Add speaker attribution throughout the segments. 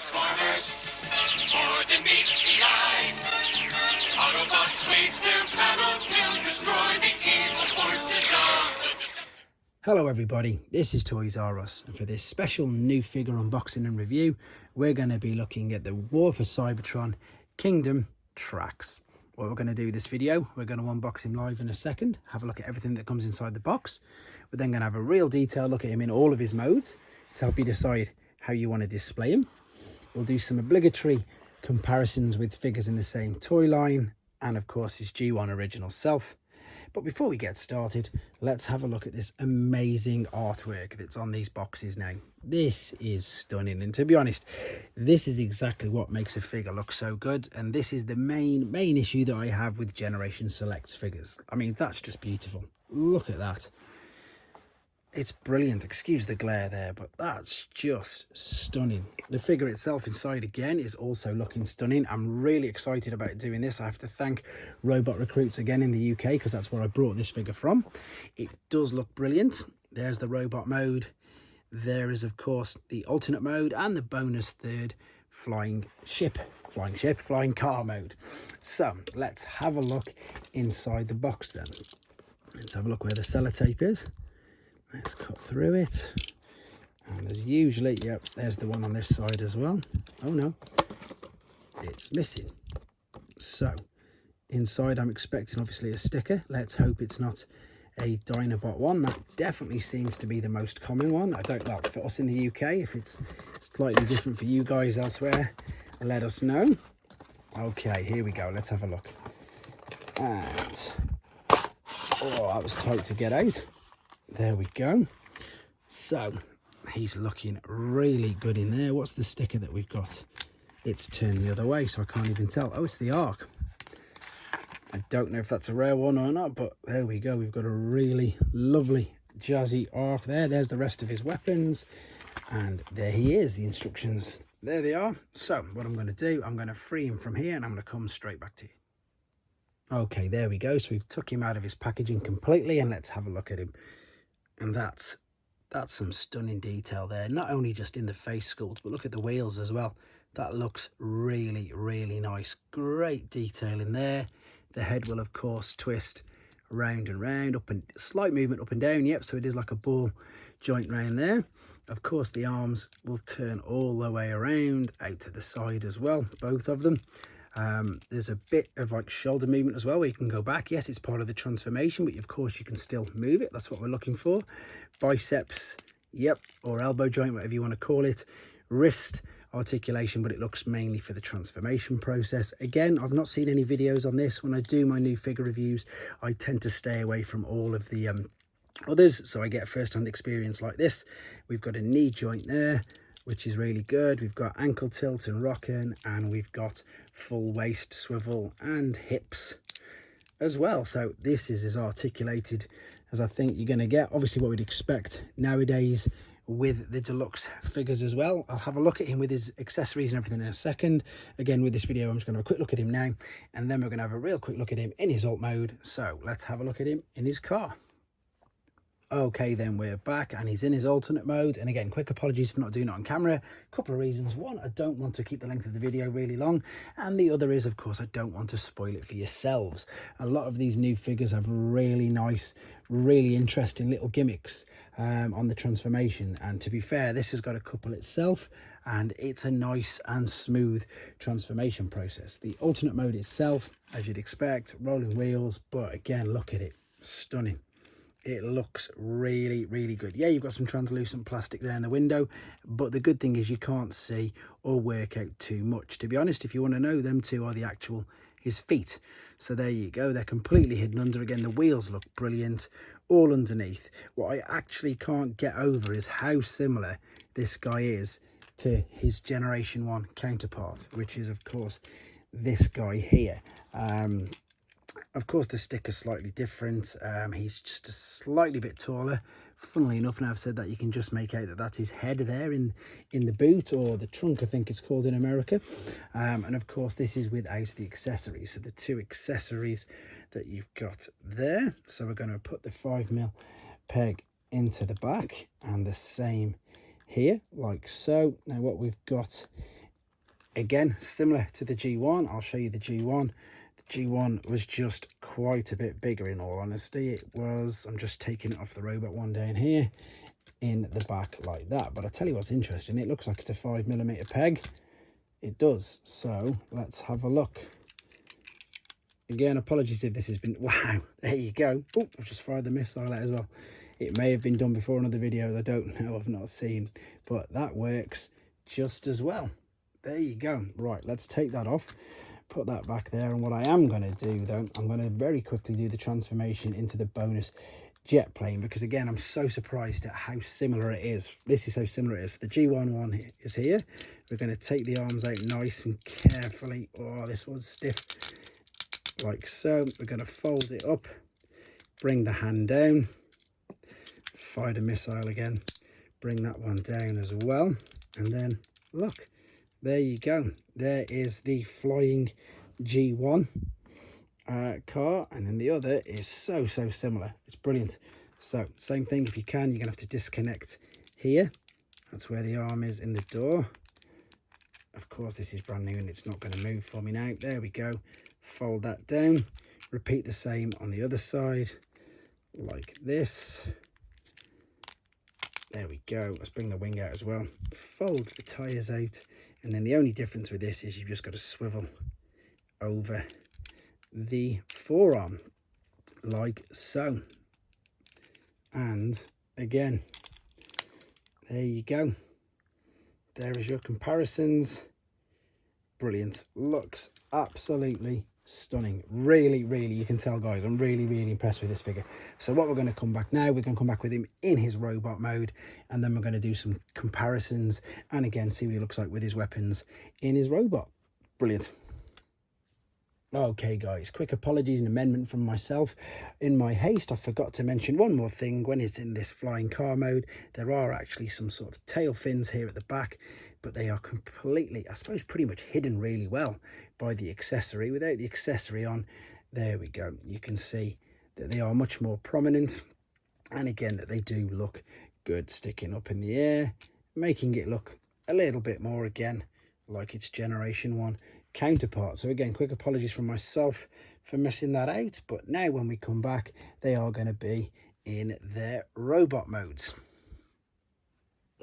Speaker 1: Transformers, more than meets the eye. Autobots wage their battle to destroy the evil forces of the...
Speaker 2: Hello everybody, this is Toys R Us, and for this special new figure unboxing and review, we're going to be looking at the War for Cybertron Kingdom Tracks. What we're going to do with this video, we're going to unbox him live in a second, have a look at everything that comes inside the box. We're then going to have a real detailed look at him in all of his modes to help you decide how you want to display him. We'll do some obligatory comparisons with figures in the same toy line and of course his G1 original self. But before we get started, let's have a look at this amazing artwork that's on these boxes now. This is stunning, and to be honest, this is exactly what makes a figure look so good, and this is the main issue that I have with Generation Selects figures. I mean, that's just beautiful. Look at that. It's brilliant. Excuse the glare there, but that's just stunning. The figure itself inside again is also looking stunning. I'm really excited about doing this. I have to thank Robot Recruits again in the UK because that's where I brought this figure from. It does look brilliant. There's the robot mode. There is of course the alternate mode and the bonus third flying car mode. So let's have a look inside the box then. Let's have a look where the sellotape is. Let's cut through it, and there's usually, yep, there's the one on this side as well. Oh no, it's missing. So inside I'm expecting obviously a sticker. Let's hope it's not a Dinobot one. That definitely seems to be the most common one. I don't know for us in the UK. If it's slightly different for you guys elsewhere, let us know. Okay, here we go. Let's have a look. And oh, that was tight to get out. There we go. So he's looking really good in there. What's the sticker that we've got? It's turned the other way, so I can't even tell. Oh, it's the Ark. I don't know if that's a rare one or not, but there we go. We've got a really lovely jazzy Ark there. There's the rest of his weapons, and there he is. The instructions, there they are. So what I'm going to do, I'm going to free him from here, and I'm going to come straight back to you. Okay, there we go. So we've took him out of his packaging completely, and let's have a look at him. And that's some stunning detail there, not only just in the face sculpt, but look at the wheels as well. That looks really nice. Great detail in there. The head will of course twist round and round, up and slight movement up and down. Yep, so it is like a ball joint round there. Of course the arms will turn all the way around out to the side as well, both of them. There's a bit of like shoulder movement as well where you can go back. Yes, it's part of the transformation, but of course you can still move it. That's what we're looking for. Biceps, yep, or elbow joint, whatever you want to call it. Wrist articulation, but it looks mainly for the transformation process. Again, I've not seen any videos on this. When I do my new figure reviews, I tend to stay away from all of the others, so I get a first-hand experience like this. We've got a knee joint there, which is really good. We've got ankle tilt and rocking, and we've got full waist swivel and hips as well. So this is as articulated as I think you're going to get. Obviously what we'd expect nowadays with the deluxe figures as well. I'll have a look at him with his accessories and everything in a second. Again, with this video, I'm just going to have a quick look at him now, and then we're going to have a real quick look at him in his alt mode. So let's have a look at him in his car. Okay, then we're back, and he's in his alternate mode. And again, quick apologies for not doing it on camera. A couple of reasons. One, I don't want to keep the length of the video really long, and the other is, of course, I don't want to spoil it for yourselves. A lot of these new figures have really nice, really interesting little gimmicks on the transformation, and to be fair, this has got a couple itself, and it's a nice and smooth transformation process. The alternate mode itself, as you'd expect, rolling wheels, but again, look at it, stunning. It looks really good. Yeah, you've got some translucent plastic there in the window, but the good thing is you can't see or work out too much. To be honest, if you want to know, them two are his feet. So there you go. They're completely hidden under. Again, the wheels look brilliant all underneath. What I actually can't get over is how similar this guy is to his Generation 1 counterpart, which is, of course, this guy here. Of course, the sticker's slightly different. He's just a slightly bit taller. Funnily enough, now I've said that, you can just make out that that's his head there in the boot, or the trunk, I think it's called in America. And of course, this is without the accessories. So the two accessories that you've got there. So we're going to put the 5mm peg into the back, and the same here, like so. Now what we've got again, similar to the G1. I'll show you the G1. The G1 was just quite a bit bigger, in all honesty. It was, I'm just taking it off the robot one down here, in the back like that. But I tell you what's interesting, it looks like it's a 5mm peg. It does. So let's have a look. Again, apologies if this has been, wow, there you go. Oh, I've just fired the missile out as well. It may have been done before in other videos, I don't know, I've not seen, but that works just as well. There you go. Right, let's take that off, put that back there. And what I am going to do though, I'm going to very quickly do the transformation into the bonus jet plane, because again, I'm so surprised at how similar it is. This is how similar it is. The G1 one is here. We're going to take the arms out nice and carefully. Oh, this one's stiff. Like so. We're going to fold it up, bring the hand down, fire the missile again, bring that one down as well, and then look, there you go. There is the flying G1 car, and then the other is so similar. It's brilliant. So same thing, if you can, you're gonna have to disconnect here. That's where the arm is in the door. Of course, this is brand new and it's not going to move for me now. There we go. Fold that down, repeat the same on the other side like this. There we go. Let's bring the wing out as well, fold the tires out, and then the only difference with this is you've just got to swivel over the forearm like so. And again, there you go. There is your comparisons. Brilliant. Looks absolutely stunning. Really, you can tell, guys, I'm really impressed with this figure. So what we're going to come back now, we're going to come back with him in his robot mode, and then we're going to do some comparisons and again see what he looks like with his weapons in his robot. Brilliant. Okay guys, quick apologies and amendment from myself. In my haste, I forgot to mention one more thing. When it's in this flying car mode, there are actually some sort of tail fins here at the back, but they are completely, I suppose, pretty much hidden really well by the accessory. Without the accessory on, there we go, you can see that they are much more prominent, and again that they do look good sticking up in the air, making it look a little bit more again like its Generation 1 counterpart. So again, quick apologies from myself for messing that out, but now when we come back, they are going to be in their robot modes.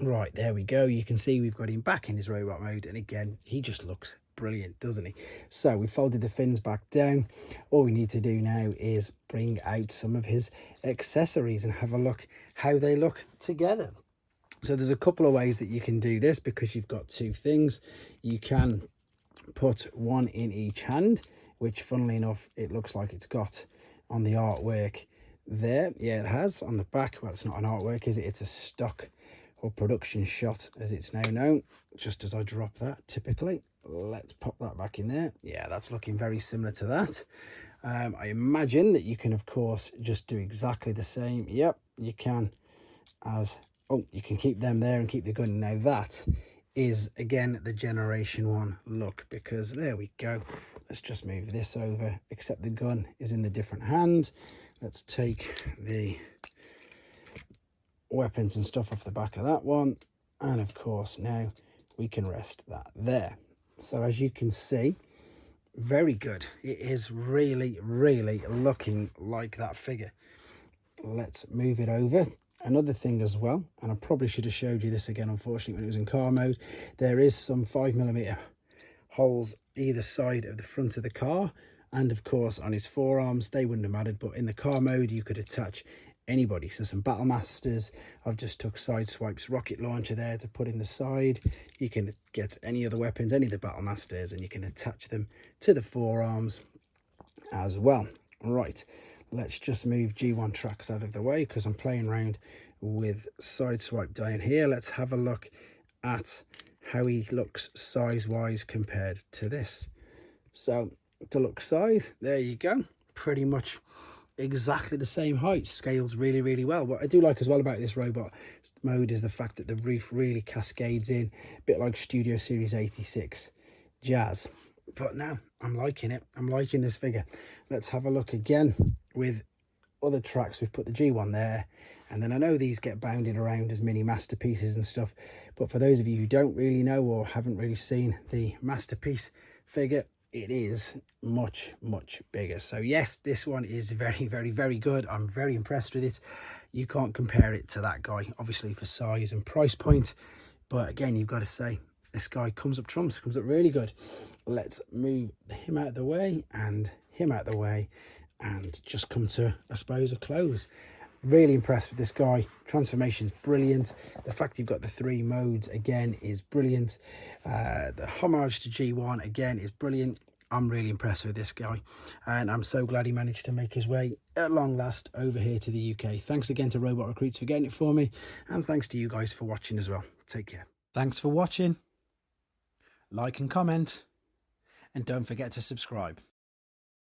Speaker 2: Right, there we go. You can see we've got him back in his robot mode, and again, he just looks brilliant, doesn't he? So we folded the fins back down. All we need to do now is bring out some of his accessories and have a look how they look together. So there's a couple of ways that you can do this, because you've got two things. You can put one in each hand, which funnily enough it looks like it's got on the artwork there. Yeah, it has on the back. Well, it's not an artwork, is it? It's a stock or production shot as it's now known. Just as I drop that, typically, let's pop that back in there. Yeah, that's looking very similar to that. I imagine that you can of course just do exactly the same. Yep, you can. As oh, you can keep them there and keep the gun. Now that is again the Generation 1 look, because there we go. Let's just move this over, except the gun is in the different hand. Let's take the weapons and stuff off the back of that one, and of course now we can rest that there. So as you can see, very good. It is really looking like that figure. Let's move it over. Another thing as well, and I probably should have showed you this again, unfortunately, when it was in car mode, there is some 5mm holes either side of the front of the car, and of course on his forearms they wouldn't have mattered, but in the car mode you could attach anybody. So some Battle Masters, I've just took Sideswipe's rocket launcher there to put in the side. You can get any other weapons, any of the Battle Masters, and you can attach them to the forearms as well. Right, let's just move G1 Tracks out of the way because I'm playing around with Sideswipe down here. Let's have a look at how he looks size wise compared to this. So deluxe size, there you go, pretty much exactly the same height. Scales really well. What I do like as well about this robot mode is the fact that the roof really cascades in, a bit like Studio Series 86 Jazz. But now I'm liking it. I'm liking this figure. Let's have a look again with other tracks. We've put the G1 there, And then I know these get bounded around as mini masterpieces and stuff, but for those of you who don't really know or haven't really seen the masterpiece figure, it is much bigger. So yes, this one is very good. I'm very impressed with it. You can't compare it to that guy, obviously, for size and price point, but again, you've got to say this guy comes up trumps, comes up really good. Let's move him out of the way and him out of the way and just come to, I suppose, a close. Really impressed with this guy. Transformation's brilliant. The fact you've got the 3 modes again is brilliant. The homage to G1 again is brilliant. I'm really impressed with this guy, and I'm so glad he managed to make his way at long last over here to the UK. Thanks again to Robot Recruits for getting it for me, and thanks to you guys for watching as well. Take care. Thanks for watching. Like and comment, and don't forget to subscribe.